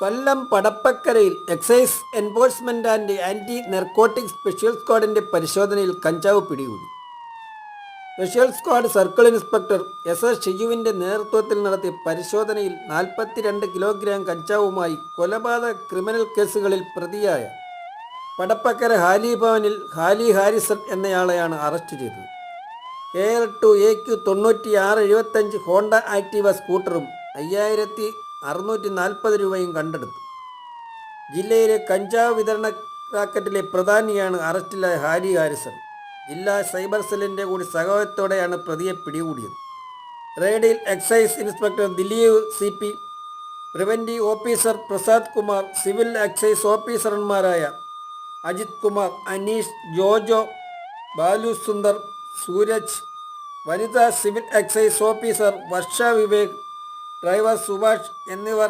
കൊല്ലം പടപ്പക്കരയിൽ excise enforcement and anti narcotic special സ്ക്വാഡിന്റെ പരിശോധനയിൽ കഞ്ചാവ് പിടികൂടി. Special squad circle inspector S ഷിജുവിന്റെ നേതൃത്വത്തിൽ നടത്തിയ പരിശോധനയിൽ 42 കിലോഗ്രാം കഞ്ചാവുമായി കൊലപാതക ക്രിമിനൽ കേസുകളിൽ പ്രതിയായ പടപ്പക്കര ഹാലി ഭവനിൽ ഹാലി ഹാരിസൺ എന്നയാളെയാണ് അറസ്റ്റ് ചെയ്തത്. KL2 AQ 9675 ഹോണ്ട ആക്റ്റീവ സ്കൂട്ടറും 5640 രൂപയും കണ്ടെടുത്തു. ജില്ലയിലെ കഞ്ചാവ് വിതരണ റാക്കറ്റിലെ പ്രധാനിയാണ് അറസ്റ്റിലായ ഹാലി ഹാരിസൺ. ജില്ലാ സൈബർ സെല്ലിൻ്റെ കൂടി സഹായത്തോടെയാണ് പ്രതിയെ പിടികൂടിയത്. റെയ്ഡിൽ excise inspector Dileep CP, preventive officer Prasad Kumar, civil excise ഓഫീസർമാരായ അജിത് കുമാർ, അനീഷ്, ജോജോ, ബാലു സുന്ദർ, സൂരജ്, വനിതാ civil excise officer Varsha Vivek, driver Subhash എന്നിവർ